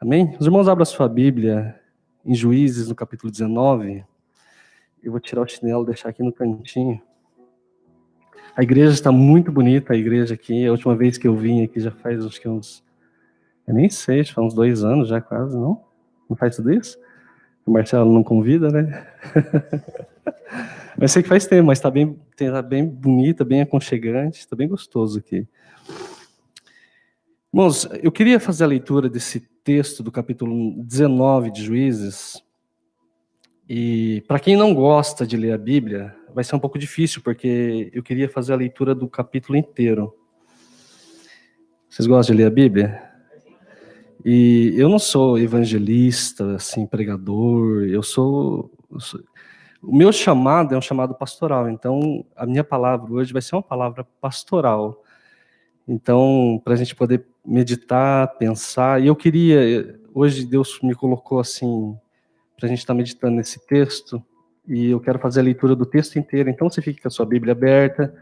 Amém? Os irmãos abram a sua Bíblia em Juízes, no capítulo 19. Eu vou tirar o chinelo e deixar aqui no cantinho. A igreja está muito bonita, a igreja aqui. A última vez que eu vim aqui já faz acho que uns... Eu nem sei, acho que faz uns 2 anos já quase, não? Não faz tudo isso? O Marcelo não convida, né? Mas sei que faz tempo, mas está bem bonita, bem aconchegante, está bem gostoso aqui. Irmãos, eu queria fazer a leitura desse texto do capítulo 19 de Juízes. E para quem não gosta de ler a Bíblia, vai ser um pouco difícil, porque eu queria fazer a leitura do capítulo inteiro. Vocês gostam de ler a Bíblia? E eu não sou evangelista, assim, pregador, o meu chamado é um chamado pastoral, então a minha palavra hoje vai ser uma palavra pastoral. Então, para a gente poder meditar, pensar, e eu queria, hoje Deus me colocou assim, para a gente estar meditando nesse texto, e eu quero fazer a leitura do texto inteiro, então você fica com a sua Bíblia aberta,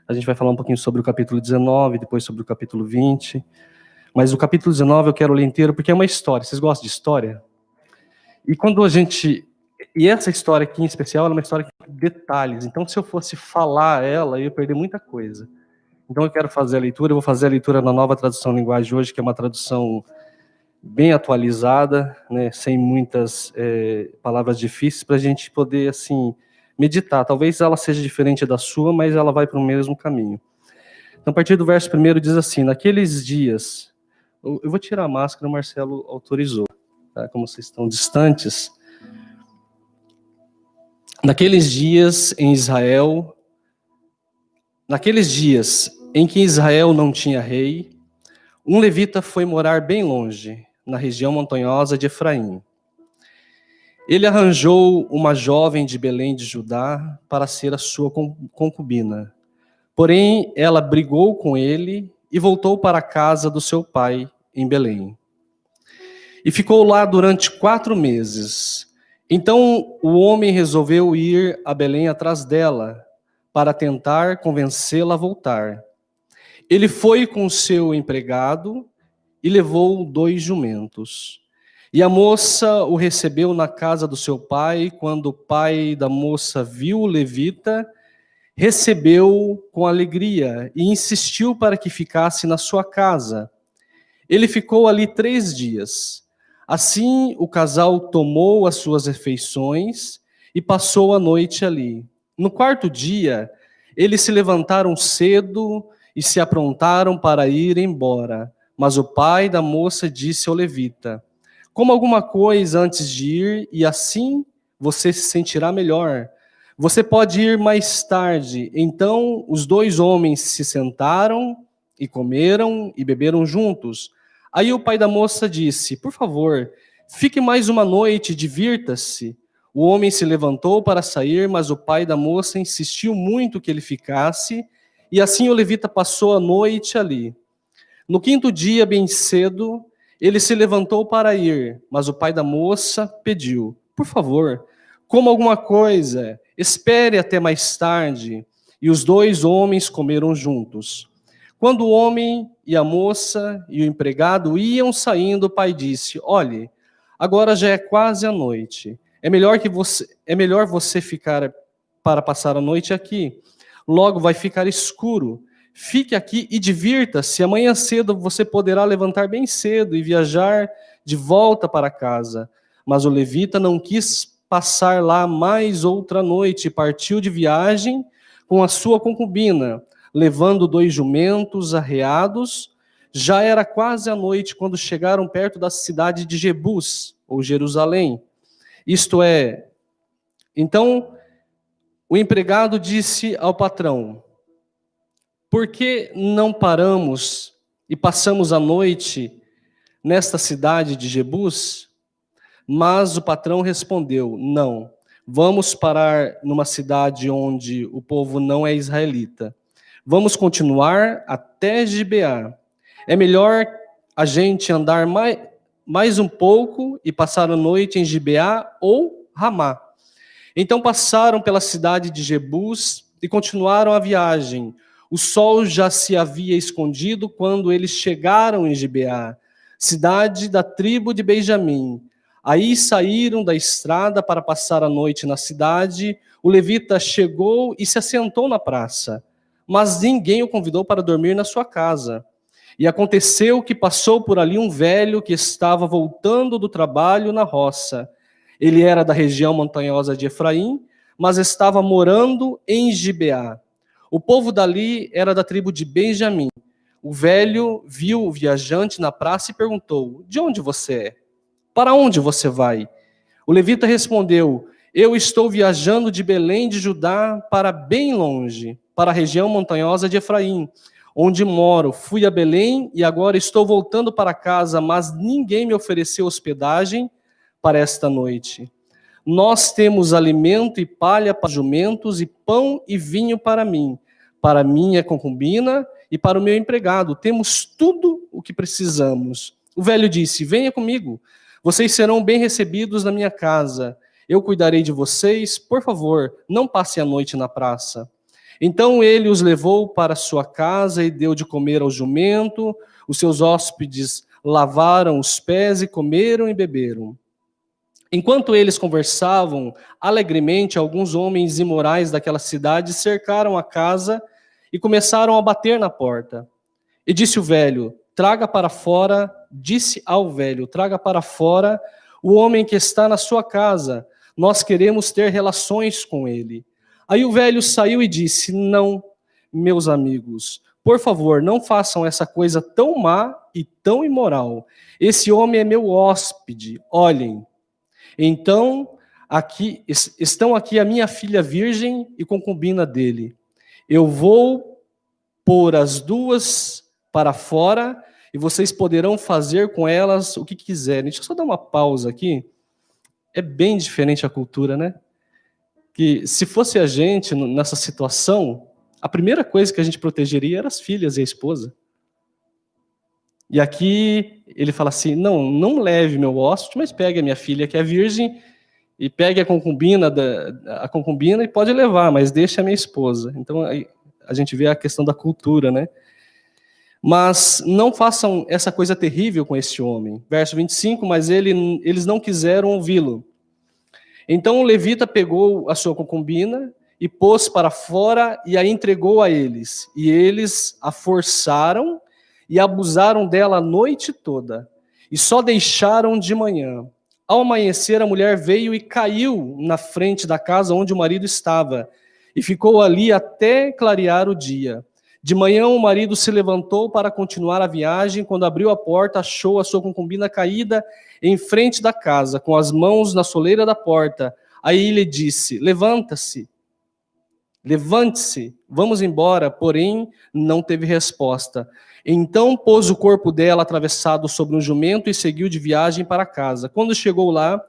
a gente vai falar um pouquinho sobre o capítulo 19, depois sobre o capítulo 20, mas o capítulo 19 eu quero ler inteiro, porque é uma história. Vocês gostam de história? E essa história aqui em especial, ela é uma história com detalhes, então se eu fosse falar ela, eu ia perder muita coisa. Então eu quero fazer a leitura, eu vou fazer a leitura na Nova Tradução Linguagem hoje, que é uma tradução bem atualizada, né, sem muitas palavras difíceis, para a gente poder, assim, meditar. Talvez ela seja diferente da sua, mas ela vai para o mesmo caminho. Então, a partir do verso 1 diz assim, naqueles dias... Eu vou tirar a máscara, o Marcelo autorizou, tá? Como vocês estão distantes. Naqueles dias em que Israel não tinha rei, um levita foi morar bem longe, na região montanhosa de Efraim. Ele arranjou uma jovem de Belém de Judá para ser a sua concubina. Porém, ela brigou com ele e voltou para a casa do seu pai, em Belém. E ficou lá durante 4 meses. Então, o homem resolveu ir a Belém atrás dela, para tentar convencê-la a voltar. Ele foi com seu empregado e levou 2 jumentos. E a moça o recebeu na casa do seu pai. Quando o pai da moça viu o levita, recebeu com alegria e insistiu para que ficasse na sua casa. Ele ficou ali 3 dias. Assim, o casal tomou as suas refeições e passou a noite ali. No 4º dia, eles se levantaram cedo e se aprontaram para ir embora. Mas o pai da moça disse ao levita: coma alguma coisa antes de ir, e assim você se sentirá melhor. Você pode ir mais tarde. Então os 2 homens se sentaram e comeram e beberam juntos. Aí o pai da moça disse: por favor, fique mais uma noite, divirta-se. O homem se levantou para sair, mas o pai da moça insistiu muito que ele ficasse, e assim o levita passou a noite ali. No 5º dia, bem cedo, ele se levantou para ir, mas o pai da moça pediu: por favor, coma alguma coisa, espere até mais tarde. E os 2 homens comeram juntos. Quando o homem e a moça e o empregado iam saindo, o pai disse: olhe, agora já é quase a noite. É melhor você ficar para passar a noite aqui. Logo vai ficar escuro. Fique aqui e divirta-se. Amanhã cedo você poderá levantar bem cedo e viajar de volta para casa. Mas o levita não quis passar lá mais outra noite e partiu de viagem com a sua concubina, levando 2 jumentos arreados. Já era quase a noite quando chegaram perto da cidade de Jebus, ou Jerusalém. Isto é, então o empregado disse ao patrão: por que não paramos e passamos a noite nesta cidade de Jebus? Mas o patrão respondeu: não, vamos parar numa cidade onde o povo não é israelita. Vamos continuar até Gibeá. É melhor a gente andar mais um pouco e passar a noite em Gibeá ou Ramá. Então passaram pela cidade de Jebus e continuaram a viagem. O sol já se havia escondido quando eles chegaram em Gibeá. cidade da tribo de Benjamim. Aí saíram da estrada para passar a noite na cidade. O levita chegou e se assentou na praça, mas ninguém o convidou para dormir na sua casa. E aconteceu que passou por ali um velho que estava voltando do trabalho na roça. Ele era da região montanhosa de Efraim, mas estava morando em Gibeá. O povo dali era da tribo de Benjamim. O velho viu o viajante na praça e perguntou: de onde você é? Para onde você vai? O levita respondeu: eu estou viajando de Belém de Judá para bem longe, para a região montanhosa de Efraim, onde moro. Fui a Belém e agora estou voltando para casa, mas ninguém me ofereceu hospedagem para esta noite. Nós temos alimento e palha para jumentos, e pão e vinho para minha concubina e para o meu empregado. Temos tudo o que precisamos. O velho disse: venha comigo, vocês serão bem recebidos na minha casa. Eu cuidarei de vocês. Por favor, não passem a noite na praça. Então ele os levou para sua casa e deu de comer ao jumento. Os seus hóspedes lavaram os pés e comeram e beberam. Enquanto eles conversavam alegremente, alguns homens imorais daquela cidade cercaram a casa e começaram a bater na porta. E disse ao velho: traga para fora o homem que está na sua casa. Nós queremos ter relações com ele. Aí o velho saiu e disse: não, meus amigos, por favor, não façam essa coisa tão má e tão imoral. Esse homem é meu hóspede, olhem. Então, estão aqui a minha filha virgem e concubina dele. Eu vou pôr as duas para fora e vocês poderão fazer com elas o que quiserem. Deixa eu só dar uma pausa aqui. É bem diferente a cultura, né? Que se fosse a gente nessa situação, a primeira coisa que a gente protegeria era as filhas e a esposa. E aqui ele fala assim: não leve meu hóspede, mas pegue a minha filha que é virgem e pegue a concubina e pode levar, mas deixe a minha esposa. Então aí a gente vê a questão da cultura, né? Mas não façam essa coisa terrível com este homem. Verso 25, mas eles não quiseram ouvi-lo. Então o levita pegou a sua concubina e pôs para fora e a entregou a eles. E eles a forçaram e abusaram dela a noite toda, e só deixaram de manhã. Ao amanhecer, a mulher veio e caiu na frente da casa onde o marido estava, e ficou ali até clarear o dia. De manhã, o marido se levantou para continuar a viagem. Quando abriu a porta, achou a sua concubina caída em frente da casa, com as mãos na soleira da porta. Aí ele disse: levante-se, vamos embora. Porém, não teve resposta. Então pôs o corpo dela atravessado sobre um jumento e seguiu de viagem para casa. Quando chegou lá,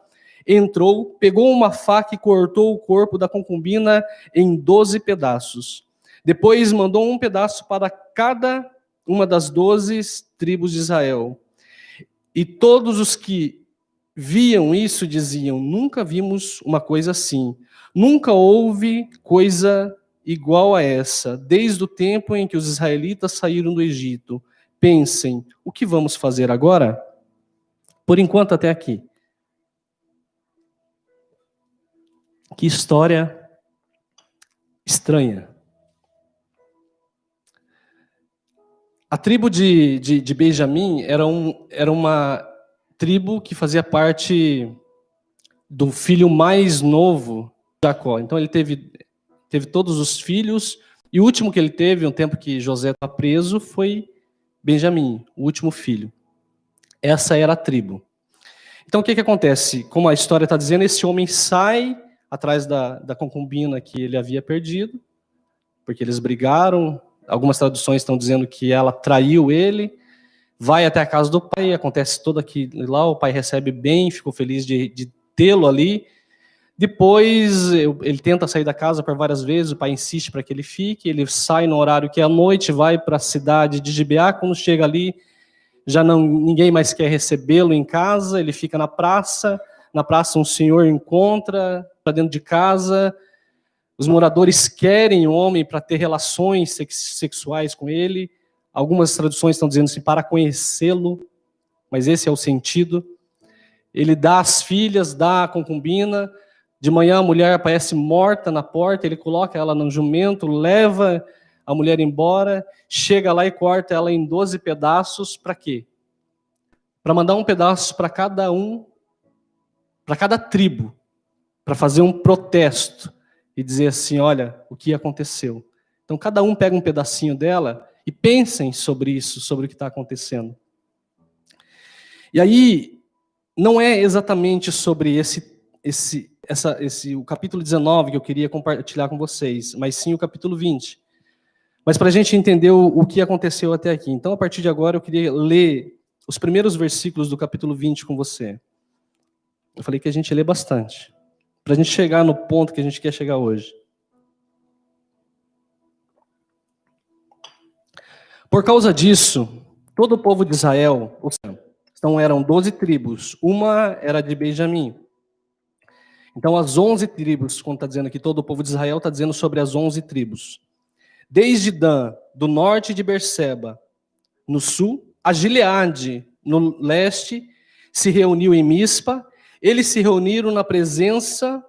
entrou, pegou uma faca e cortou o corpo da concubina em 12 pedaços. Depois mandou um pedaço para cada uma das 12 tribos de Israel. E todos os que viam isso diziam: nunca vimos uma coisa assim. Nunca houve coisa igual a essa, desde o tempo em que os israelitas saíram do Egito. Pensem, o que vamos fazer agora? Por enquanto, até aqui. Que história estranha. A tribo de Benjamim era uma tribo que fazia parte do filho mais novo de Jacó. Então ele teve todos os filhos, e o último que ele teve, no tempo que José estava preso, foi Benjamim, o último filho. Essa era a tribo. Então o que acontece? Como a história está dizendo, esse homem sai atrás da concubina que ele havia perdido, porque eles brigaram. Algumas traduções estão dizendo que ela traiu ele, vai até a casa do pai, acontece todo aquilo lá, o pai recebe bem, ficou feliz de tê-lo ali. Depois ele tenta sair da casa por várias vezes, o pai insiste para que ele fique, ele sai no horário que é à noite, vai para a cidade de Gibeá. Quando chega ali, ninguém mais quer recebê-lo em casa, ele fica na praça um senhor encontra para dentro de casa. Os moradores querem o homem para ter relações sexuais com ele. Algumas traduções estão dizendo assim, para conhecê-lo. mas esse é o sentido. Ele dá as filhas, dá a concubina. De manhã a mulher aparece morta na porta, ele coloca ela no jumento, leva a mulher embora, chega lá e corta ela em 12 pedaços. Para quê? Para mandar um pedaço para cada tribo, para fazer um protesto e dizer assim, olha, o que aconteceu. Então cada um pega um pedacinho dela e pensem sobre isso, sobre o que está acontecendo. E aí, não é exatamente sobre o capítulo 19 que eu queria compartilhar com vocês, mas sim o capítulo 20. Mas para a gente entender o que aconteceu até aqui. Então, a partir de agora, eu queria ler os primeiros versículos do capítulo 20 com você. Eu falei que a gente lê bastante, para a gente chegar no ponto que a gente quer chegar hoje. Por causa disso, todo o povo de Israel, então eram 12 tribos, uma era de Benjamim. Então as 11 tribos, quando está dizendo aqui todo o povo de Israel, está dizendo sobre as 11 tribos. Desde Dan, do norte de Berseba, no sul, a Gileade, no leste, se reuniu em Mispa. Eles se reuniram na presença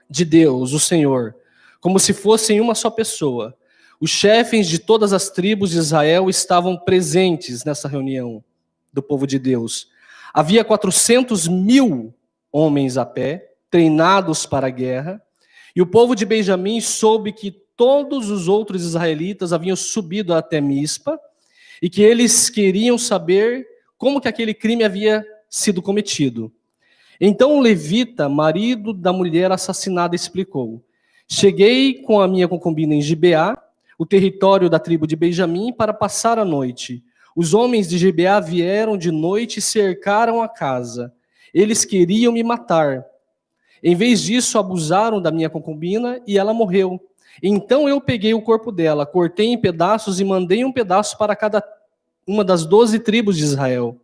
de Deus, o Senhor, como se fossem uma só pessoa. Os chefes de todas as tribos de Israel estavam presentes nessa reunião do povo de Deus. Havia 400.000 homens a pé, treinados para a guerra, e o povo de Benjamim soube que todos os outros israelitas haviam subido até Mispa, e que eles queriam saber como que aquele crime havia sido cometido. Então o levita, marido da mulher assassinada, explicou: cheguei com a minha concubina em Gibeá, o território da tribo de Benjamim, para passar a noite. Os homens de Gibeá vieram de noite e cercaram a casa. Eles queriam me matar. Em vez disso, abusaram da minha concubina e ela morreu. Então eu peguei o corpo dela, cortei em pedaços e mandei um pedaço para cada uma das 12 tribos de Israel.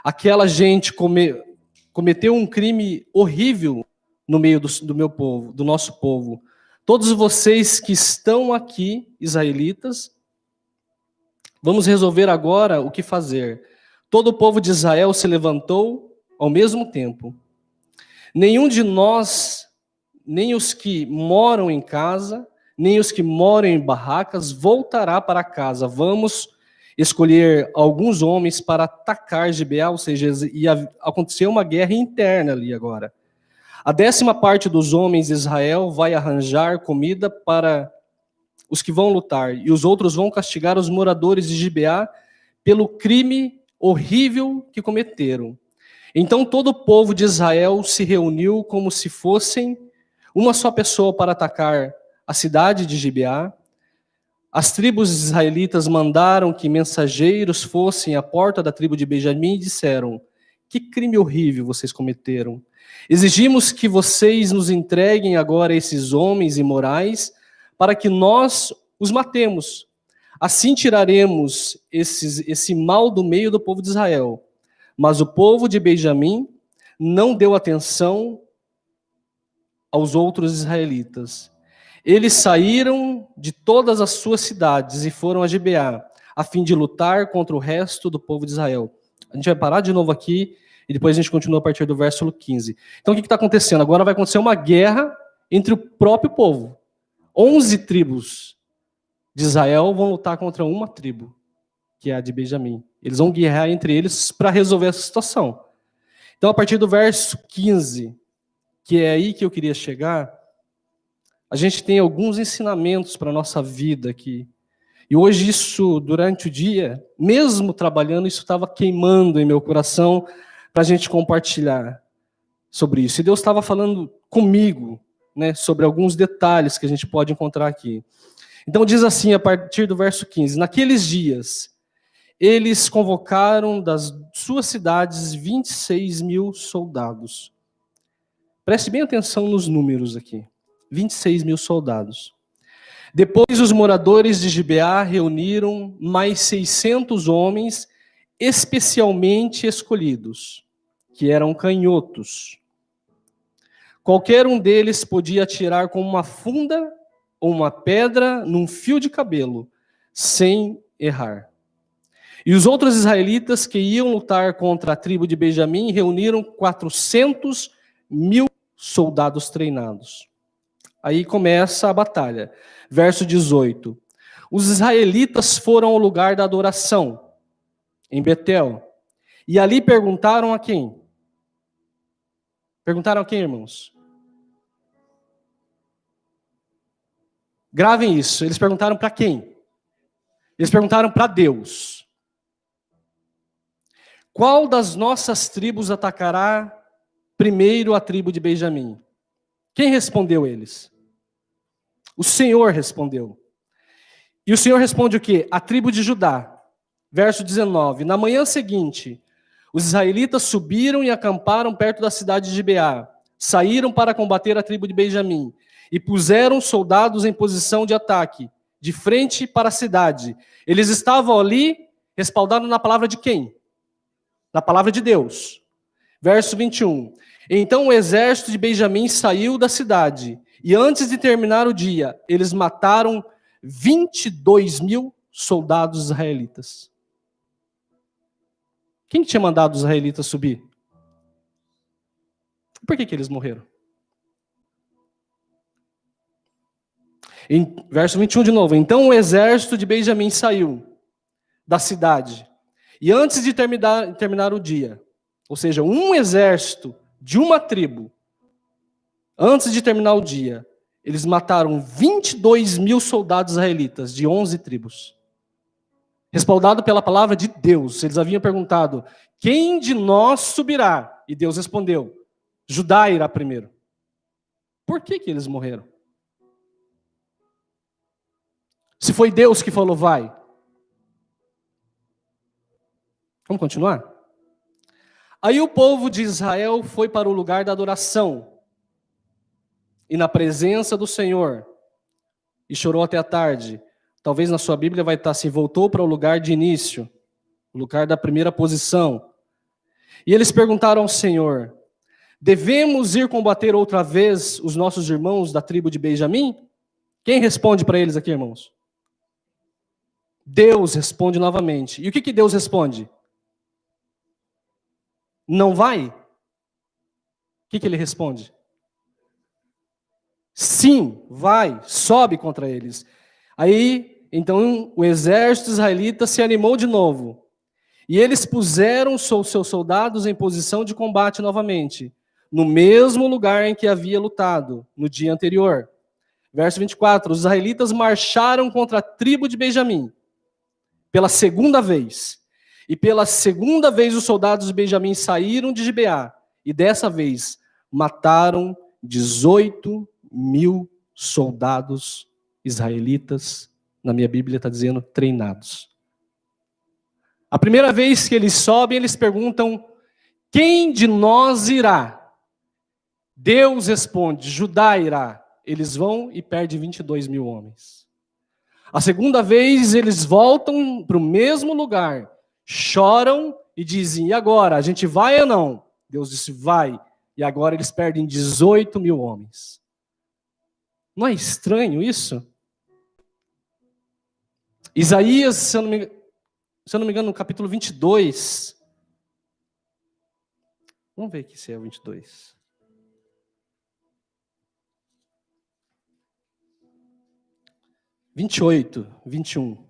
Aquela gente cometeu um crime horrível no meio do meu povo, do nosso povo. Todos vocês que estão aqui, israelitas, vamos resolver agora o que fazer. Todo o povo de Israel se levantou ao mesmo tempo. Nenhum de nós, nem os que moram em casa, nem os que moram em barracas, voltará para casa. Vamos escolher alguns homens para atacar Gibeá, ou seja, ia acontecer uma guerra interna ali agora. A 10ª parte dos homens de Israel vai arranjar comida para os que vão lutar, e os outros vão castigar os moradores de Gibeá pelo crime horrível que cometeram. Então todo o povo de Israel se reuniu como se fossem uma só pessoa para atacar a cidade de Gibeá. As tribos israelitas mandaram que mensageiros fossem à porta da tribo de Benjamim e disseram: que crime horrível vocês cometeram. Exigimos que vocês nos entreguem agora esses homens imorais para que nós os matemos. Assim tiraremos esse mal do meio do povo de Israel. Mas o povo de Benjamim não deu atenção aos outros israelitas. Eles saíram de todas as suas cidades e foram a Gibeá, a fim de lutar contra o resto do povo de Israel. A gente vai parar de novo aqui e depois a gente continua a partir do versículo 15. Então o que está acontecendo? Agora vai acontecer uma guerra entre o próprio povo. 11 tribos de Israel vão lutar contra uma tribo, que é a de Benjamim. Eles vão guerrear entre eles para resolver essa situação. Então, a partir do verso 15, que é aí que eu queria chegar, a gente tem alguns ensinamentos para a nossa vida aqui. E hoje isso, durante o dia, mesmo trabalhando, isso estava queimando em meu coração para a gente compartilhar sobre isso. E Deus estava falando comigo, né, sobre alguns detalhes que a gente pode encontrar aqui. Então diz assim, a partir do verso 15, naqueles dias, eles convocaram das suas cidades 26.000 soldados. Preste bem atenção nos números aqui. 26.000 soldados. Depois os moradores de Gibeá reuniram mais 600 homens especialmente escolhidos, que eram canhotos. Qualquer um deles podia atirar com uma funda ou uma pedra num fio de cabelo, sem errar. E os outros israelitas que iam lutar contra a tribo de Benjamim reuniram 400.000 soldados treinados. Aí começa a batalha. Verso 18. Os israelitas foram ao lugar da adoração, em Betel. E ali perguntaram a quem? Perguntaram a quem, irmãos? Gravem isso. Eles perguntaram para quem? Eles perguntaram para Deus. Qual das nossas tribos atacará primeiro a tribo de Benjamim? Quem respondeu eles? O Senhor respondeu. E o Senhor responde o quê? A tribo de Judá. Verso 19. Na manhã seguinte, os israelitas subiram e acamparam perto da cidade de Gibeá. Saíram para combater a tribo de Benjamim. E puseram soldados em posição de ataque, de frente para a cidade. Eles estavam ali, respaldados na palavra de quem? Na palavra de Deus. Verso 21. Então o exército de Benjamim saiu da cidade, e antes de terminar o dia, eles mataram 22.000 soldados israelitas. Quem tinha mandado os israelitas subir? Por que eles morreram? Em verso 21 de novo. Então o exército de Benjamim saiu da cidade. E antes de terminar o dia, ou seja, um exército de uma tribo, antes de terminar o dia, eles mataram 22.000 soldados israelitas de 11 tribos. Respaldado pela palavra de Deus. Eles haviam perguntado, quem de nós subirá? E Deus respondeu, Judá irá primeiro. Por que eles morreram? Se foi Deus que falou, vai. Vamos continuar? Aí o povo de Israel foi para o lugar da adoração, e na presença do Senhor, e chorou até a tarde. Talvez na sua Bíblia vai estar assim, voltou para o lugar de início, o lugar da primeira posição. E eles perguntaram ao Senhor, devemos ir combater outra vez os nossos irmãos da tribo de Benjamim? Quem responde para eles aqui, irmãos? Deus responde novamente. E o que Deus responde? Não vai? O que ele responde? Sim, vai, sobe contra eles. Aí, então, o exército israelita se animou de novo. E eles puseram seus soldados em posição de combate novamente, no mesmo lugar em que havia lutado, no dia anterior. Verso 24, os israelitas marcharam contra a tribo de Benjamim, pela segunda vez. E pela segunda vez os soldados de Benjamim saíram de Gibeá, e dessa vez mataram 18.000 soldados israelitas, na minha Bíblia está dizendo treinados. A primeira vez que eles sobem, eles perguntam, quem de nós irá? Deus responde, Judá irá. Eles vão e perdem 22.000 homens. A segunda vez, eles voltam para o mesmo lugar, choram e dizem, e agora, a gente vai ou não? Deus disse, vai. E agora eles perdem 18.000 homens. Não é estranho isso? Isaías, se eu não me engano, no capítulo 22. Vamos ver aqui se é o 22. – 28, 21.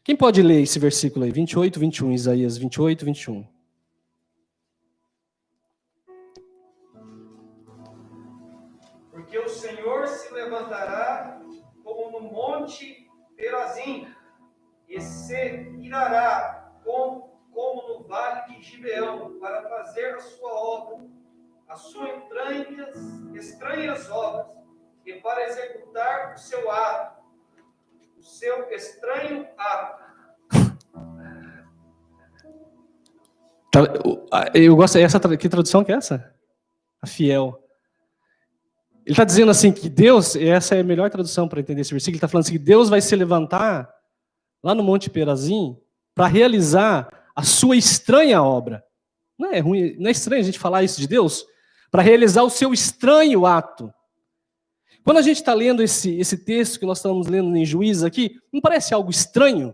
Quem pode ler esse versículo aí? 28, 21, Isaías 28, 21. Porque o Senhor se levantará como no monte Perazim, e se irará como no vale de Gibeão, para fazer a sua obra, as suas estranhas obras, e para executar o seu ato, o seu estranho ato. Eu gosto, que tradução que é essa? A fiel. Ele está dizendo assim que Deus, essa é a melhor tradução para entender esse versículo, ele está falando assim que Deus vai se levantar lá no Monte Perazim para realizar a sua estranha obra. Não é ruim, não é estranho a gente falar isso de Deus? Para realizar o seu estranho ato. Quando a gente está lendo esse texto que nós estamos lendo em Juízes aqui, não parece algo estranho?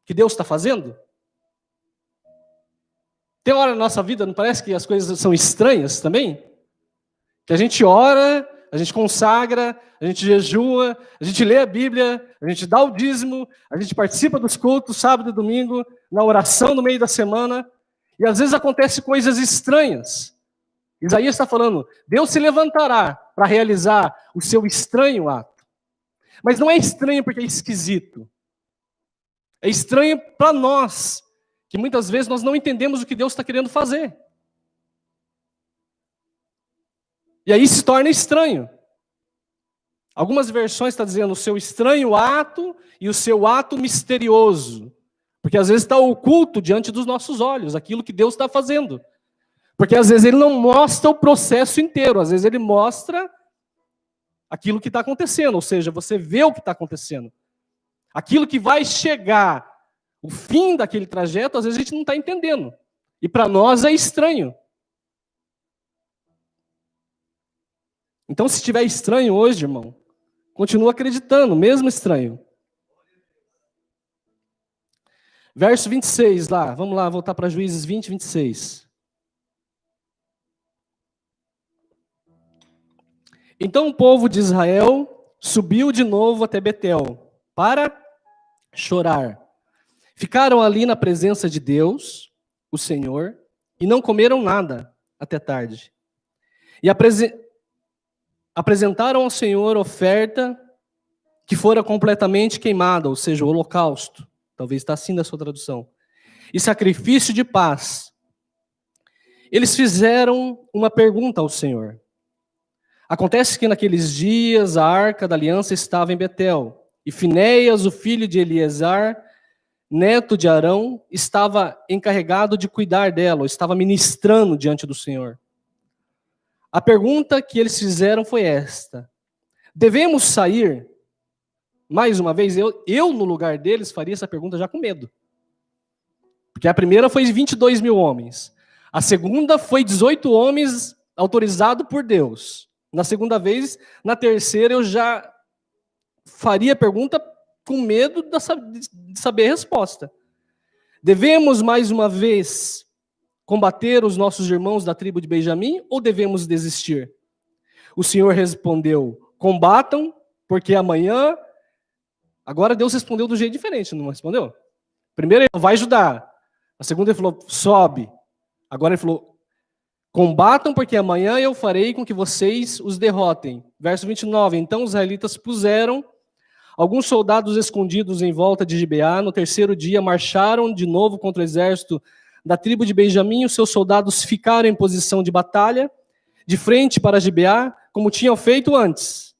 que Deus está fazendo? Tem hora na nossa vida, não parece que as coisas são estranhas também? Que a gente ora, a gente consagra, a gente jejua, a gente lê a Bíblia, a gente dá o dízimo, a gente participa dos cultos, sábado e domingo, na oração no meio da semana, e às vezes acontecem coisas estranhas. Isaías está falando, Deus se levantará para realizar o seu estranho ato. Mas não é estranho porque é esquisito. É estranho para nós, que muitas vezes nós não entendemos o que Deus está querendo fazer. E aí se torna estranho. Algumas versões estão dizendo o seu estranho ato e o seu ato misterioso. Porque às vezes está oculto diante dos nossos olhos, aquilo que Deus está fazendo. Porque às vezes ele não mostra o processo inteiro, às vezes ele mostra aquilo que está acontecendo, ou seja, você vê o que está acontecendo. Aquilo que vai chegar, o fim daquele trajeto, às vezes a gente não está entendendo. E para nós é estranho. Então, se estiver estranho hoje, irmão, continua acreditando, mesmo estranho. Verso 26 lá, vamos lá, voltar para Juízes 20, 26. Então o povo de Israel subiu de novo até Betel para chorar. Ficaram ali na presença de Deus, o Senhor, e não comeram nada até tarde. E apresentaram ao Senhor oferta que fora completamente queimada, ou seja, o holocausto. Talvez está assim na sua tradução. E sacrifício de paz. Eles fizeram uma pergunta ao Senhor. Acontece que naqueles dias a arca da aliança estava em Betel, e Finéias, o filho de Eleazar, neto de Arão, estava encarregado de cuidar dela, ou estava ministrando diante do Senhor. A pergunta que eles fizeram foi esta: devemos sair? Mais uma vez, eu no lugar deles faria essa pergunta já com medo. Porque a primeira foi 22 mil homens. A segunda foi 18 homens autorizados por Deus. Na segunda vez, na terceira, eu já faria a pergunta com medo de saber a resposta. Devemos, mais uma vez, combater os nossos irmãos da tribo de Benjamim ou devemos desistir? O Senhor respondeu, combatam, porque amanhã... Agora Deus respondeu do jeito diferente, não respondeu? Primeiro ele falou, vai Judá. A segunda ele falou, sobe. Agora ele falou, combatam, porque amanhã eu farei com que vocês os derrotem. Verso 29, então os israelitas puseram alguns soldados escondidos em volta de Gibeá. No terceiro dia marcharam de novo contra o exército da tribo de Benjamim. Os seus soldados ficaram em posição de batalha, de frente para Gibeá, como tinham feito antes.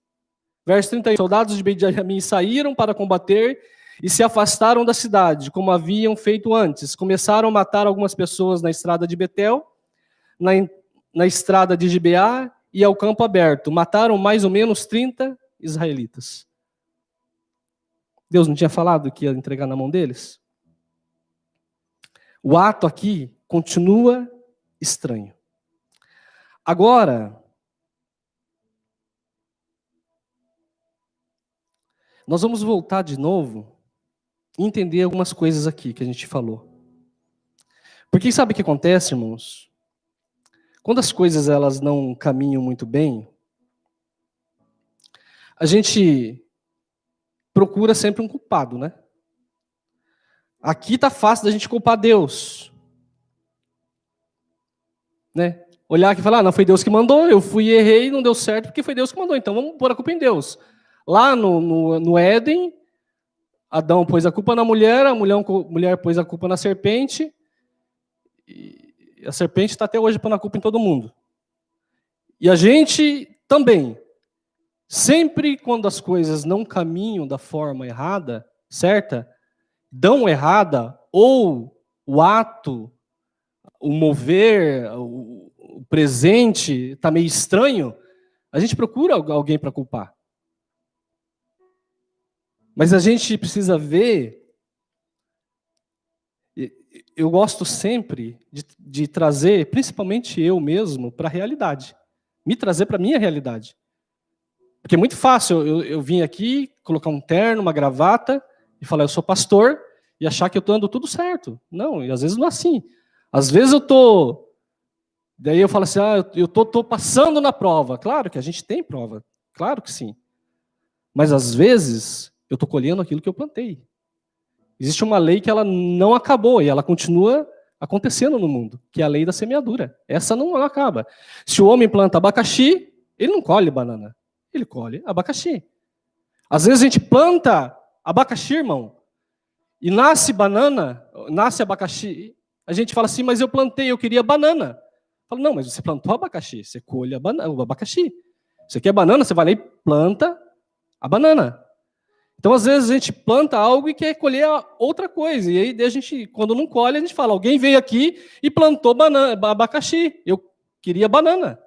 Verso 31, soldados de Benjamim saíram para combater e se afastaram da cidade, como haviam feito antes. Começaram a matar algumas pessoas na estrada de Betel, na estrada de Gibeá e ao campo aberto. Mataram mais ou menos 30 israelitas. Deus não tinha falado que ia entregar na mão deles? O ato aqui continua estranho. Agora, nós vamos voltar de novo e entender algumas coisas aqui que a gente falou. Porque sabe o que acontece, irmãos? Quando as coisas elas não caminham muito bem, a gente procura sempre um culpado, né? Aqui tá fácil da gente culpar Deus. Né? Olhar aqui e falar, não, foi Deus que mandou, eu fui e errei, não deu certo porque foi Deus que mandou, então vamos pôr a culpa em Deus. Lá no Éden, Adão pôs a culpa na mulher, a mulher pôs a culpa na serpente, e a serpente está até hoje pondo a culpa em todo mundo. E a gente também, sempre quando as coisas não caminham da forma errada, certa, dão errada, ou o ato, o mover, o presente está meio estranho, a gente procura alguém para culpar. Mas a gente precisa ver, eu gosto sempre de trazer, principalmente eu mesmo, para a realidade. Me trazer para a minha realidade. Porque é muito fácil eu vim aqui, colocar um terno, uma gravata, e falar, eu sou pastor, e achar que eu estou andando tudo certo. Não, e às vezes não é assim. Às vezes eu estou... Daí eu falo assim, eu estou passando na prova. Claro que a gente tem prova, claro que sim. Mas às vezes eu estou colhendo aquilo que eu plantei. Existe uma lei que ela não acabou e ela continua acontecendo no mundo, que é a lei da semeadura. Essa não acaba. Se o homem planta abacaxi, ele não colhe banana, ele colhe abacaxi. Às vezes a gente planta abacaxi, irmão, e nasce banana, nasce abacaxi, a gente fala assim, mas eu plantei, eu queria banana. Fala, não, mas você plantou abacaxi, você colhe o abacaxi. Você quer banana, você vai lá e planta a banana. Então, às vezes, a gente planta algo e quer colher outra coisa. E aí, a gente, quando não colhe, a gente fala, alguém veio aqui e plantou abacaxi. Eu queria banana.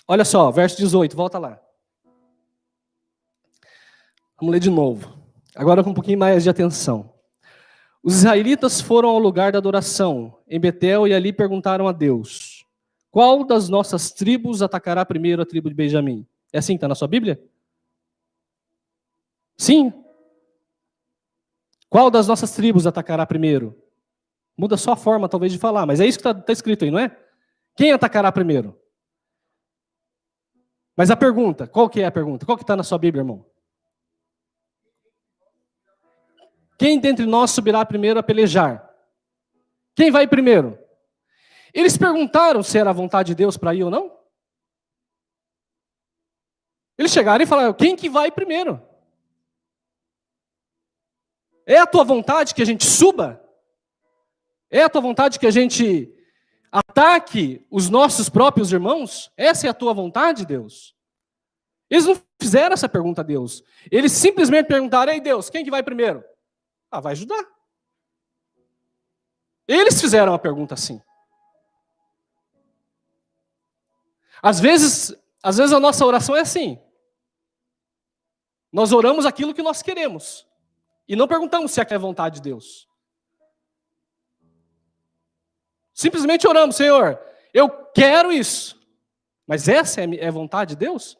Olha só, verso 18, volta lá. Vamos ler de novo. Agora com um pouquinho mais de atenção. Os israelitas foram ao lugar da adoração, em Betel, e ali perguntaram a Deus, qual das nossas tribos atacará primeiro a tribo de Benjamim? É assim que está na sua Bíblia? Sim. Qual das nossas tribos atacará primeiro? Muda só a forma, talvez, de falar, mas é isso que está escrito aí, não é? Quem atacará primeiro? Mas a pergunta, qual que é a pergunta? Qual que está na sua Bíblia, irmão? Quem dentre nós subirá primeiro a pelejar? Quem vai primeiro? Eles perguntaram se era a vontade de Deus para ir ou não? Eles chegaram e falaram, quem que vai primeiro? É a tua vontade que a gente suba? É a tua vontade que a gente ataque os nossos próprios irmãos? Essa é a tua vontade, Deus? Eles não fizeram essa pergunta a Deus. Eles simplesmente perguntaram, ei Deus, quem que vai primeiro? Vai ajudar. Eles fizeram a pergunta assim. Às vezes a nossa oração é assim. Nós oramos aquilo que nós queremos. E não perguntamos se é a vontade de Deus. Simplesmente oramos, Senhor, eu quero isso. Mas essa é a vontade de Deus?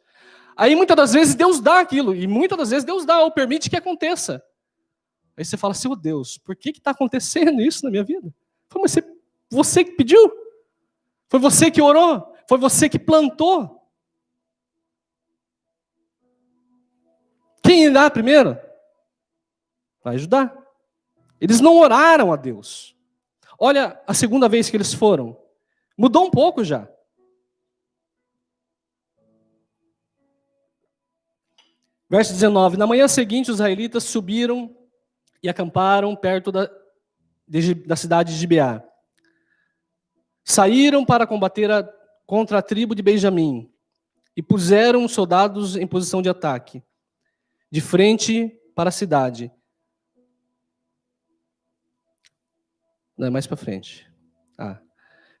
Aí muitas das vezes Deus dá aquilo. E muitas das vezes Deus dá ou permite que aconteça. Aí você fala assim, oh Deus, por que está acontecendo isso na minha vida? Foi você que pediu? Foi você que orou? Foi você que plantou? Quem irá primeiro? Vai ajudar. Eles não oraram a Deus. Olha a segunda vez que eles foram. Mudou um pouco já. Verso 19. Na manhã seguinte, os israelitas subiram e acamparam perto da cidade de Gibeá. Saíram para combater contra a tribo de Benjamim e puseram soldados em posição de ataque, de frente para a cidade. Não, é mais para frente.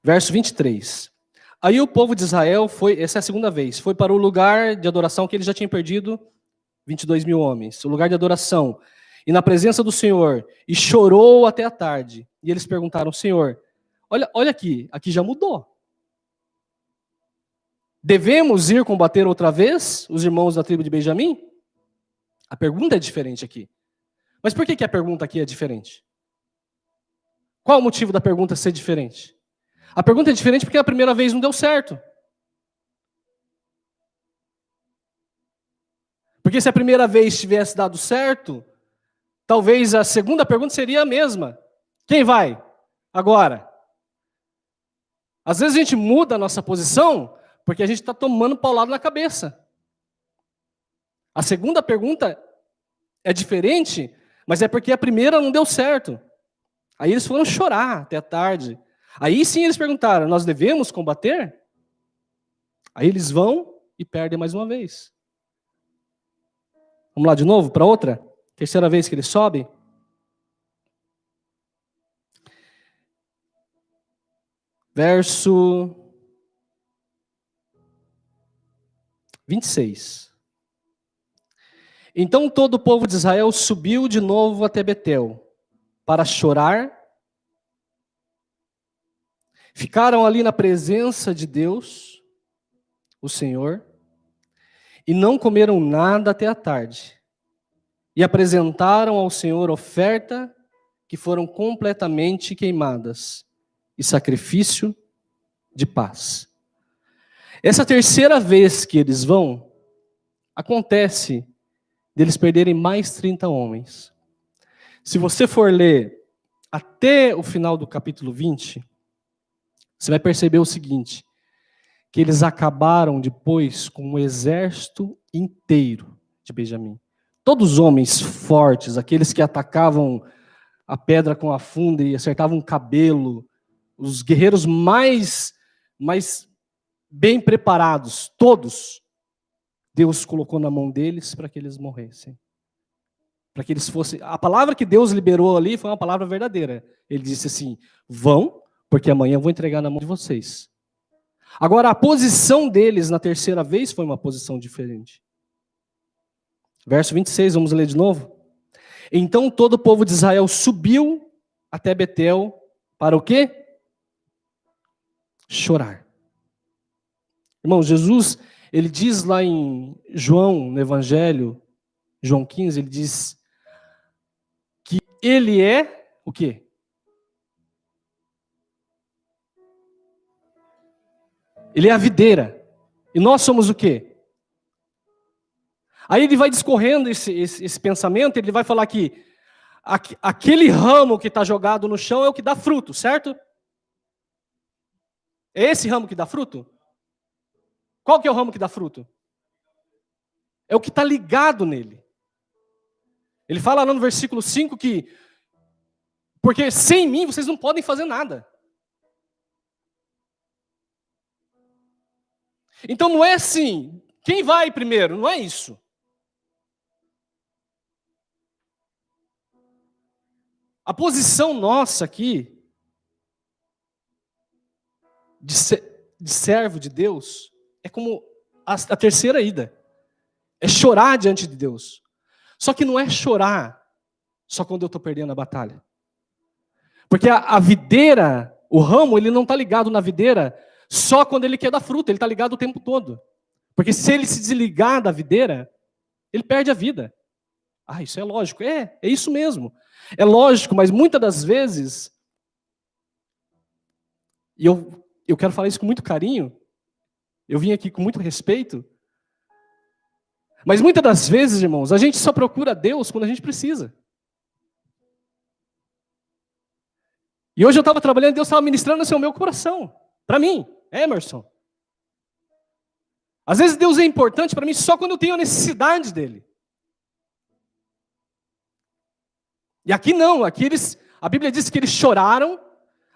Verso 23. Aí o povo de Israel foi, essa é a segunda vez, foi para o lugar de adoração que eles já tinham perdido 22 mil homens, o lugar de adoração, e na presença do Senhor, e chorou até a tarde. E eles perguntaram, Senhor, olha aqui já mudou. Devemos ir combater outra vez os irmãos da tribo de Benjamim? A pergunta é diferente aqui. Mas por que a pergunta aqui é diferente? Qual o motivo da pergunta ser diferente? A pergunta é diferente porque a primeira vez não deu certo. Porque se a primeira vez tivesse dado certo, talvez a segunda pergunta seria a mesma. Quem vai agora? Às vezes a gente muda a nossa posição porque a gente está tomando paulado na cabeça. A segunda pergunta é diferente, mas é porque a primeira não deu certo. Aí eles foram chorar até a tarde. Aí sim eles perguntaram, nós devemos combater? Aí eles vão e perdem mais uma vez. Vamos lá de novo para outra? Terceira vez que eles sobem. Verso 26. Então todo o povo de Israel subiu de novo até Betel para chorar. Ficaram ali na presença de Deus, o Senhor, e não comeram nada até a tarde. e apresentaram ao Senhor oferta que foram completamente queimadas e sacrifício de paz. Essa terceira vez que eles vão, acontece deles perderem mais 30 homens. Se você for ler até o final do capítulo 20, você vai perceber o seguinte, que eles acabaram depois com um exército inteiro de Benjamim. Todos os homens fortes, aqueles que atacavam a pedra com a funda e acertavam o cabelo, os guerreiros mais bem preparados, todos, Deus colocou na mão deles para que eles morressem. Para que eles fossem... A palavra que Deus liberou ali foi uma palavra verdadeira. Ele disse assim, vão, porque amanhã eu vou entregar na mão de vocês. Agora, a posição deles na terceira vez foi uma posição diferente. Verso 26, vamos ler de novo. Então todo o povo de Israel subiu até Betel para o quê? Chorar. Irmão, Jesus, ele diz lá em João, no Evangelho, João 15, ele diz que ele é o quê? Ele é a videira. E nós somos o quê? Aí ele vai discorrendo esse pensamento, ele vai falar que aquele ramo que está jogado no chão é o que dá fruto, certo? É esse ramo que dá fruto? Qual que é o ramo que dá fruto? É o que está ligado nele. Ele fala lá no versículo 5 que, porque sem mim vocês não podem fazer nada. Então não é assim, quem vai primeiro? Não é isso. A posição nossa aqui, de servo de Deus, é como a terceira ida. É chorar diante de Deus. Só que não é chorar só quando eu estou perdendo a batalha. Porque a videira, o ramo, ele não está ligado na videira só quando ele quer dar fruta, ele está ligado o tempo todo. Porque se ele se desligar da videira, ele perde a vida. Ah, isso é lógico. É isso mesmo. É lógico, mas muitas das vezes, e eu quero falar isso com muito carinho, eu vim aqui com muito respeito, mas muitas das vezes, irmãos, a gente só procura Deus quando a gente precisa. E hoje eu estava trabalhando, Deus estava ministrando assim, o meu coração, para mim, Emerson. Às vezes Deus é importante para mim só quando eu tenho a necessidade dele. E aqui não, aqui a Bíblia diz que eles choraram,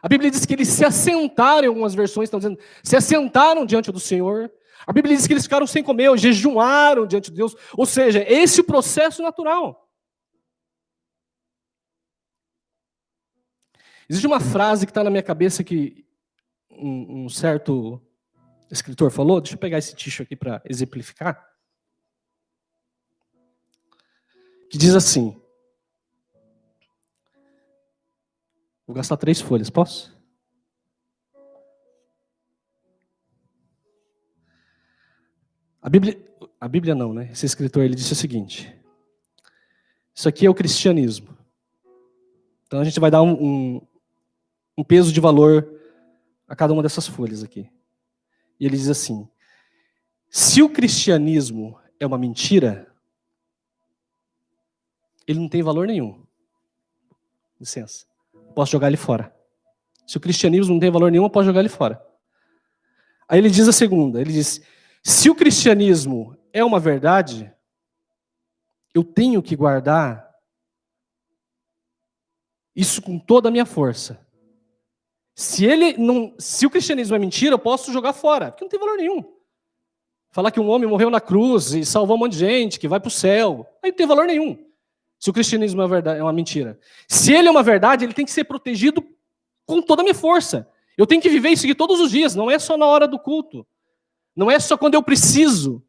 a Bíblia diz que eles se assentaram, em algumas versões estão dizendo, se assentaram diante do Senhor. A Bíblia diz que eles ficaram sem comer, jejuaram diante de Deus. Ou seja, esse é o processo natural. Existe uma frase que está na minha cabeça que um certo escritor falou, deixa eu pegar esse tixo aqui para exemplificar, que diz assim, vou gastar 3 folhas, posso? A Bíblia não, né? Esse escritor, ele disse o seguinte, isso aqui é o cristianismo. Então a gente vai dar um peso de valor a cada uma dessas folhas aqui. E ele diz assim, se o cristianismo é uma mentira, ele não tem valor nenhum. Licença. Posso jogar ele fora. Se o cristianismo não tem valor nenhum, eu posso jogar ele fora. Aí ele diz a segunda, ele diz, se o cristianismo é uma verdade, eu tenho que guardar isso com toda a minha força. Se o cristianismo é mentira, eu posso jogar fora, porque não tem valor nenhum. Falar que um homem morreu na cruz e salvou um monte de gente, que vai para o céu, aí não tem valor nenhum. Se o cristianismo é uma mentira. Se ele é uma verdade, ele tem que ser protegido com toda a minha força. Eu tenho que viver e seguir todos os dias, não é só na hora do culto. Não é só quando eu preciso.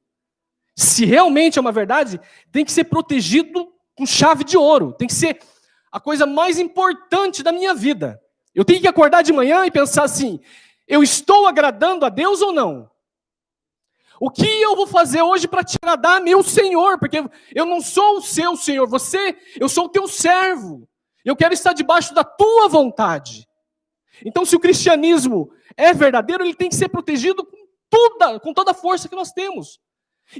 Se realmente é uma verdade, tem que ser protegido com chave de ouro. Tem que ser a coisa mais importante da minha vida. Eu tenho que acordar de manhã e pensar assim, eu estou agradando a Deus ou não? O que eu vou fazer hoje para te agradar, meu Senhor? Porque eu não sou o seu Senhor, eu sou o teu servo. Eu quero estar debaixo da tua vontade. Então, se o cristianismo é verdadeiro, ele tem que ser protegido com toda a força que nós temos.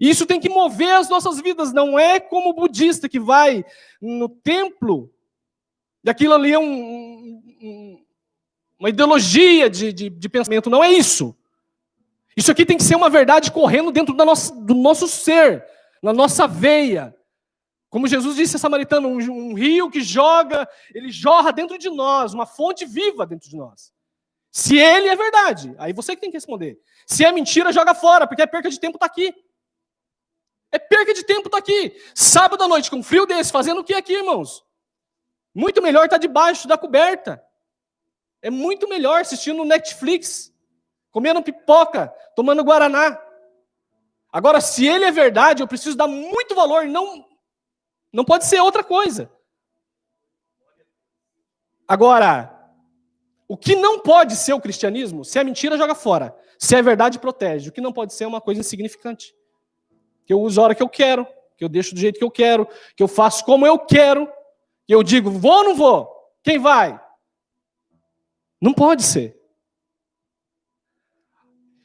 E isso tem que mover as nossas vidas. Não é como o budista que vai no templo, e aquilo ali é uma ideologia de pensamento. Não é isso. Isso aqui tem que ser uma verdade correndo dentro do nosso ser, na nossa veia. Como Jesus disse a Samaritano, um rio que ele jorra dentro de nós, uma fonte viva dentro de nós. Se ele é verdade, aí você que tem que responder. Se é mentira, joga fora, porque é perca de tempo estar aqui. É perca de tempo estar aqui. Sábado à noite, com frio desse, fazendo o que aqui, irmãos? Muito melhor estar debaixo da coberta. É muito melhor assistindo Netflix, comendo pipoca, tomando guaraná. Agora, se ele é verdade, eu preciso dar muito valor, não pode ser outra coisa. Agora, o que não pode ser o cristianismo, se é mentira, joga fora. Se é verdade, protege. O que não pode ser é uma coisa insignificante. Que eu uso a hora que eu quero, que eu deixo do jeito que eu quero, que eu faço como eu quero, que eu digo, vou ou não vou? Quem vai? Não pode ser.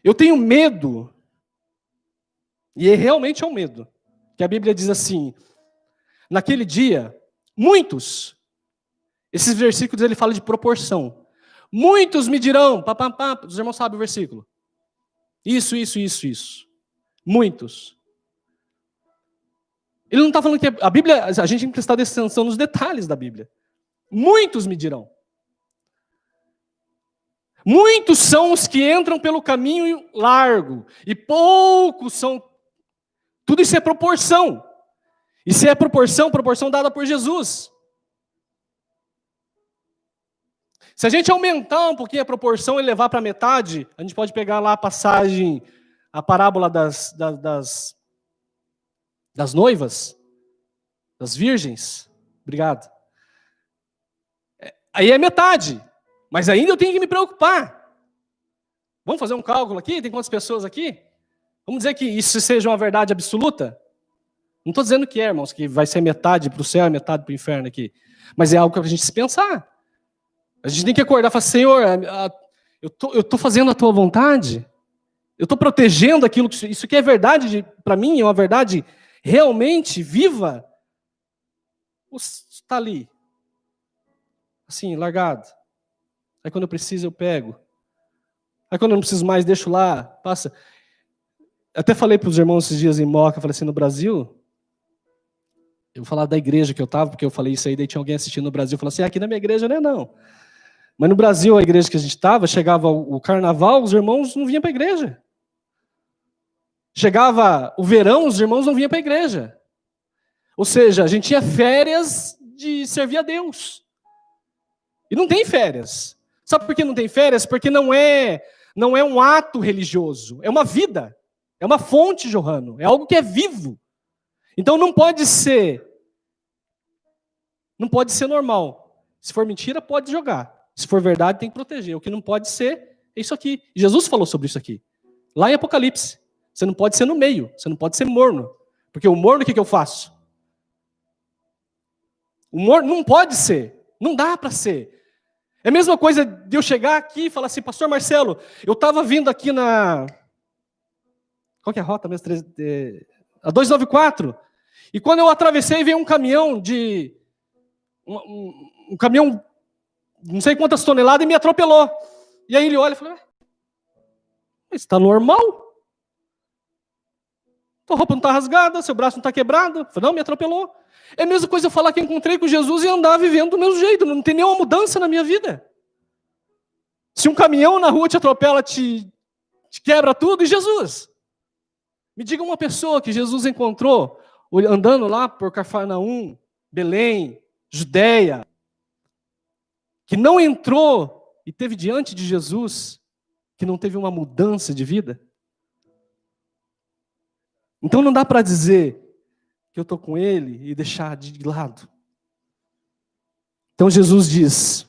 Eu tenho medo, e realmente é um medo, que a Bíblia diz assim, naquele dia, muitos, esses versículos ele fala de proporção, muitos me dirão, os irmãos sabem o versículo, isso, muitos. Ele não está falando que a Bíblia, a gente tem que prestar atenção nos detalhes da Bíblia. Muitos me dirão. Muitos são os que entram pelo caminho largo, e poucos são. Tudo isso é proporção. E se é proporção dada por Jesus. Se a gente aumentar um pouquinho a proporção e levar para metade, a gente pode pegar lá a passagem, a parábola das noivas, das virgens. Obrigado. Aí é metade. Mas ainda eu tenho que me preocupar. Vamos fazer um cálculo aqui? Tem quantas pessoas aqui? Vamos dizer que isso seja uma verdade absoluta? Não estou dizendo que é, irmãos, que vai ser metade para o céu e metade para o inferno aqui. Mas é algo que a gente se pensar. A gente tem que acordar e falar, Senhor, eu estou fazendo a tua vontade? Eu estou protegendo aquilo que isso aqui é verdade para mim, é uma verdade realmente viva? Ou está ali? Assim, largado. Aí quando eu preciso, eu pego. Aí quando eu não preciso mais, deixo lá, passa. Até falei para os irmãos esses dias em Moca, falei assim, no Brasil, eu vou falar da igreja que eu estava, porque eu falei isso aí, daí tinha alguém assistindo no Brasil, falou assim, aqui na minha igreja não é não. Mas no Brasil, a igreja que a gente estava, chegava o carnaval, os irmãos não vinham para a igreja. Chegava o verão, os irmãos não vinham para a igreja. Ou seja, a gente tinha férias de servir a Deus. E não tem férias. Sabe por que não tem férias? Porque não é um ato religioso, é uma vida, é uma fonte jorrando, é algo que é vivo. Então não pode ser normal. Se for mentira, pode jogar. Se for verdade, tem que proteger. O que não pode ser é isso aqui. Jesus falou sobre isso aqui. Lá em Apocalipse. Você não pode ser no meio, você não pode ser morno. Porque o morno, o que eu faço? O morno não pode ser, não dá para ser. É a mesma coisa de eu chegar aqui e falar assim, pastor Marcelo, eu estava vindo aqui na... Qual que é a rota mesmo? A 294. E quando eu atravessei, veio um caminhão de... Um caminhão, não sei quantas toneladas, e me atropelou. E aí ele olha e fala, mas está normal? Tua roupa não está rasgada, seu braço não está quebrado. Eu falei, não, me atropelou. É a mesma coisa eu falar que eu encontrei com Jesus e andar vivendo do mesmo jeito. Não tem nenhuma mudança na minha vida. Se um caminhão na rua te atropela, te quebra tudo, e Jesus? Me diga uma pessoa que Jesus encontrou andando lá por Cafarnaum, Belém, Judeia, que não entrou e teve diante de Jesus, que não teve uma mudança de vida? Então não dá para dizer que eu estou com ele e deixar de lado. Então Jesus diz,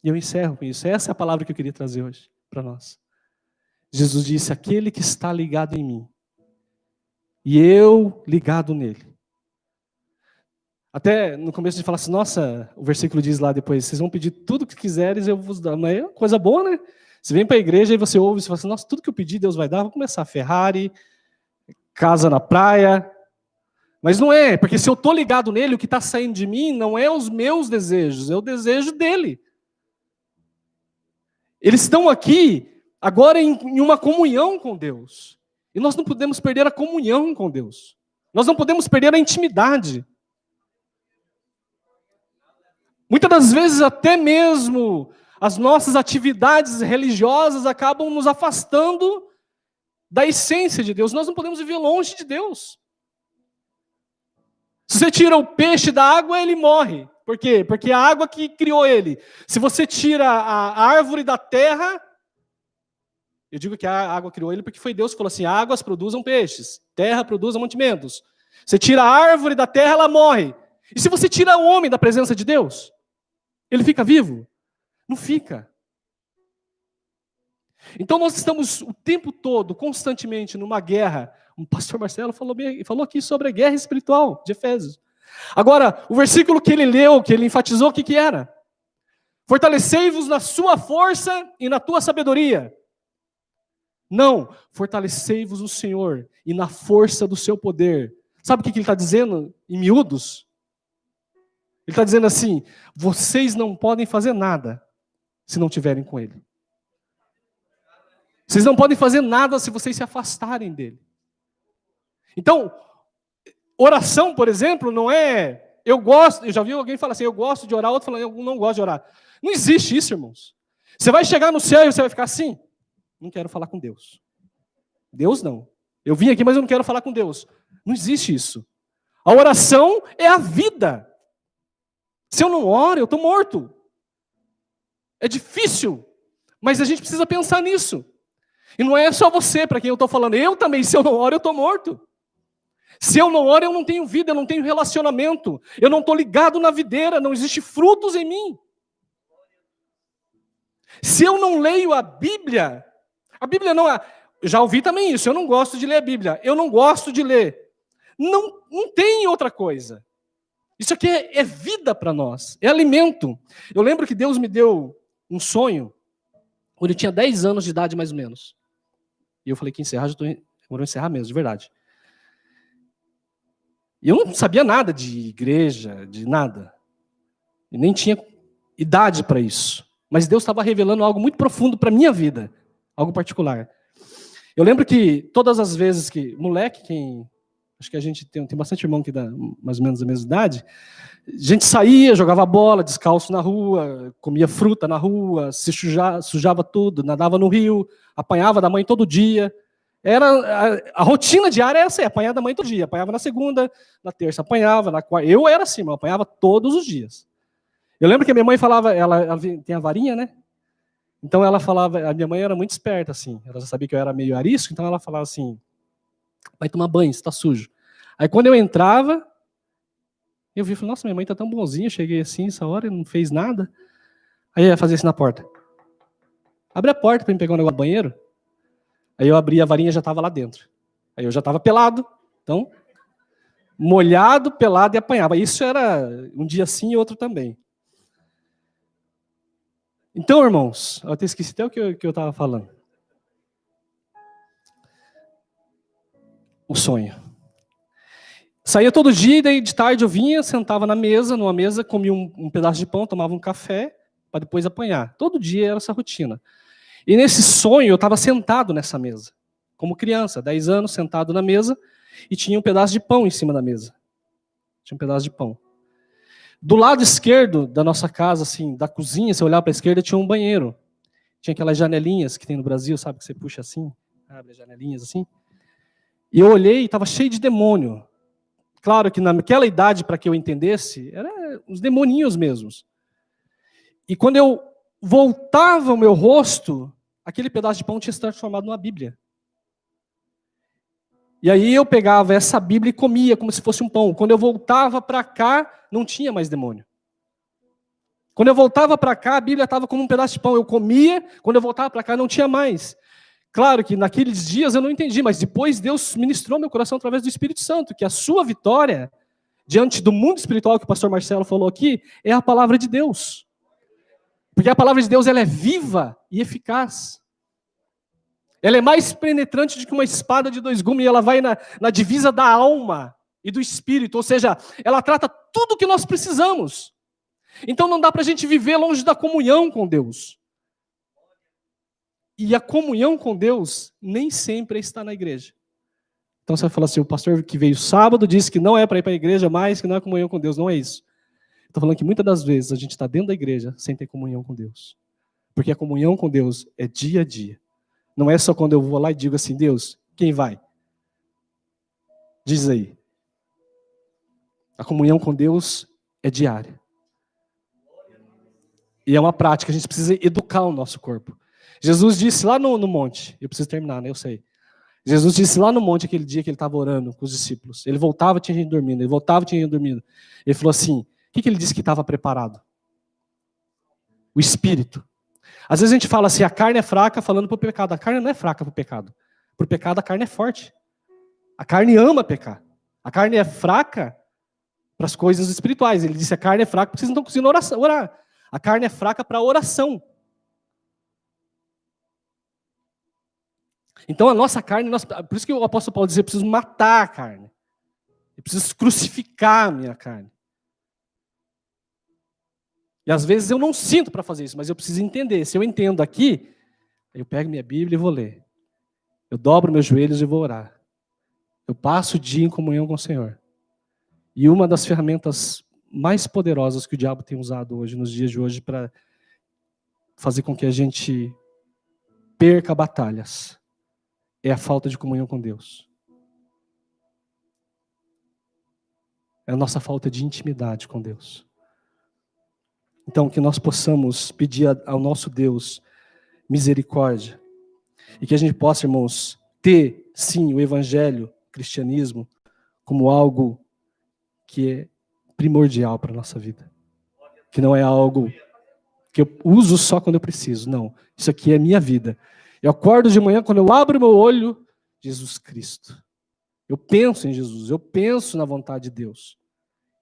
e eu encerro com isso, essa é a palavra que eu queria trazer hoje para nós. Jesus disse, aquele que está ligado em mim, E eu ligado nele. Até no começo de falar assim, nossa, o versículo diz lá depois, vocês vão pedir tudo que quiseres, eu vos dar. Mas é uma coisa boa, né? Você vem para a igreja e você ouve, você fala assim, nossa, tudo que eu pedir Deus vai dar, vou começar Ferrari, casa na praia. Mas não é, porque se eu estou ligado nele, o que está saindo de mim não é os meus desejos, é o desejo dele. Eles estão aqui agora em uma comunhão com Deus. E nós não podemos perder a comunhão com Deus. Nós não podemos perder a intimidade. Muitas das vezes, até mesmo as nossas atividades religiosas acabam nos afastando da essência de Deus. Nós não podemos viver longe de Deus. Se você tira o peixe da água, ele morre. Por quê? Porque é a água que criou ele. Se você tira a árvore da terra, eu digo que a água criou ele porque foi Deus que falou assim, águas produzam peixes, terra produza mantimentos. Você tira a árvore da terra, ela morre. E se você tira o homem da presença de Deus, ele fica vivo? Não fica. Então nós estamos o tempo todo, constantemente, numa guerra. O pastor Marcelo falou aqui sobre a guerra espiritual de Efésios. Agora, o versículo que ele leu, que ele enfatizou, o que era? Fortalecei-vos na sua força e na tua sabedoria. Não, fortalecei-vos no Senhor e na força do seu poder. Sabe o que ele está dizendo em miúdos? Ele está dizendo assim, vocês não podem fazer nada se não estiverem com ele. Vocês não podem fazer nada se vocês se afastarem dele. Então, oração, por exemplo, não é... Eu já vi alguém falar assim, eu gosto de orar, outro falando, eu não gosto de orar. Não existe isso, irmãos. Você vai chegar no céu e você vai ficar assim, não quero falar com Deus. Deus não. Eu vim aqui, mas eu não quero falar com Deus. Não existe isso. A oração é a vida. Se eu não oro, eu estou morto. É difícil, mas a gente precisa pensar nisso. E não é só você, para quem eu estou falando. Eu também, se eu não oro, eu estou morto. Se eu não oro, eu não tenho vida, eu não tenho relacionamento. Eu não estou ligado na videira, não existe frutos em mim. Se eu não leio a Bíblia não é... Já ouvi também isso, eu não gosto de ler a Bíblia. Eu não gosto de ler. Não tem outra coisa. Isso aqui é vida para nós, é alimento. Eu lembro que Deus me deu um sonho, quando eu tinha 10 anos de idade, mais ou menos. E eu falei que encerrar, eu vou encerrar mesmo, de verdade. E eu não sabia nada de igreja, de nada. E nem tinha idade para isso. Mas Deus estava revelando algo muito profundo para a minha vida, algo particular. Eu lembro que todas as vezes que, moleque, acho que a gente tem bastante irmão que dá mais ou menos a mesma idade, a gente saía, jogava bola, descalço na rua, comia fruta na rua, se sujava tudo, nadava no rio, apanhava da mãe todo dia. Era a rotina diária era essa, apanhar da mãe todo dia. Apanhava na segunda, na terça apanhava, na quarta. Eu era assim, eu apanhava todos os dias. Eu lembro que a minha mãe falava, ela tem a varinha, né? Então ela falava, a minha mãe era muito esperta, assim. Ela já sabia que eu era meio arisco, então ela falava assim, vai tomar banho, você está sujo. Aí quando eu entrava, eu vi, falei, nossa, minha mãe está tão bonzinha, cheguei assim, essa hora, e não fez nada. Aí eu ia fazer isso na porta. Abre a porta para me pegar um negócio do banheiro. Aí eu abri, a varinha já estava lá dentro. Aí eu já estava pelado, então, molhado, pelado e apanhava. Isso era um dia sim e outro também. Então, irmãos, eu até esqueci até o que eu estava falando. O sonho. Saía todo dia, e daí de tarde eu vinha, sentava numa mesa, comia um pedaço de pão, tomava um café, para depois apanhar. Todo dia era essa rotina. E nesse sonho eu estava sentado nessa mesa, como criança, 10 anos, sentado na mesa, e tinha um pedaço de pão em cima da mesa. Tinha um pedaço de pão. Do lado esquerdo da nossa casa, assim, da cozinha, se eu olhar para a esquerda, tinha um banheiro. Tinha aquelas janelinhas que tem no Brasil, sabe, que você puxa assim, abre as janelinhas assim. E eu olhei e estava cheio de demônio. Claro que naquela idade, para que eu entendesse, eram os demoninhos mesmos. E quando eu voltava o meu rosto, aquele pedaço de pão tinha se transformado numa Bíblia. E aí eu pegava essa Bíblia e comia como se fosse um pão. Quando eu voltava para cá, não tinha mais demônio. Quando eu voltava para cá, a Bíblia estava como um pedaço de pão. Eu comia, quando eu voltava para cá, não tinha mais. Claro que naqueles dias eu não entendi, mas depois Deus ministrou meu coração através do Espírito Santo, que a sua vitória diante do mundo espiritual que o pastor Marcelo falou aqui é a palavra de Deus. Porque a palavra de Deus ela é viva e eficaz. Ela é mais penetrante do que uma espada de 2 gumes, e ela vai na divisa da alma e do espírito, ou seja, ela trata tudo o que nós precisamos. Então não dá para a gente viver longe da comunhão com Deus. E a comunhão com Deus nem sempre está na igreja. Então você vai falar assim, o pastor que veio sábado disse que não é para ir para a igreja mais, que não é comunhão com Deus. Não é isso. Estou falando que muitas das vezes a gente está dentro da igreja sem ter comunhão com Deus. Porque a comunhão com Deus é dia a dia. Não é só quando eu vou lá e digo assim, Deus, quem vai? Diz aí. A comunhão com Deus é diária. E é uma prática, a gente precisa educar o nosso corpo. Jesus disse lá no monte, eu preciso terminar, né? Eu sei. Jesus disse lá no monte aquele dia que ele estava orando com os discípulos. Ele voltava, tinha gente dormindo. Ele voltava, tinha gente dormindo. Ele falou assim, o que ele disse que estava preparado? O Espírito. Às vezes a gente fala assim, a carne é fraca falando para o pecado. A carne não é fraca para o pecado. Para o pecado a carne é forte. A carne ama pecar. A carne é fraca para as coisas espirituais. Ele disse, a carne é fraca porque vocês não estão conseguindo orar. A carne é fraca para a oração. Então a nossa carne, por isso que o apóstolo Paulo diz, eu preciso matar a carne. Eu preciso crucificar a minha carne. E às vezes eu não sinto para fazer isso, mas eu preciso entender. Se eu entendo aqui, eu pego minha Bíblia e vou ler. Eu dobro meus joelhos e vou orar. Eu passo o dia em comunhão com o Senhor. E uma das ferramentas mais poderosas que o diabo tem usado hoje, nos dias de hoje, para fazer com que a gente perca batalhas, é a falta de comunhão com Deus. É a nossa falta de intimidade com Deus. Então, que nós possamos pedir ao nosso Deus misericórdia. E que a gente possa, irmãos, ter, sim, o evangelho, o cristianismo, como algo que é primordial para a nossa vida. Que não é algo que eu uso só quando eu preciso. Não, isso aqui é minha vida. Eu acordo de manhã, quando eu abro meu olho, Jesus Cristo. Eu penso em Jesus, eu penso na vontade de Deus.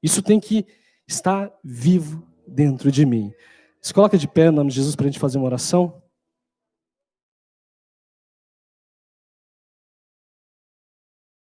Isso tem que estar vivo dentro de mim. Se coloca de pé em nome de Jesus para a gente fazer uma oração.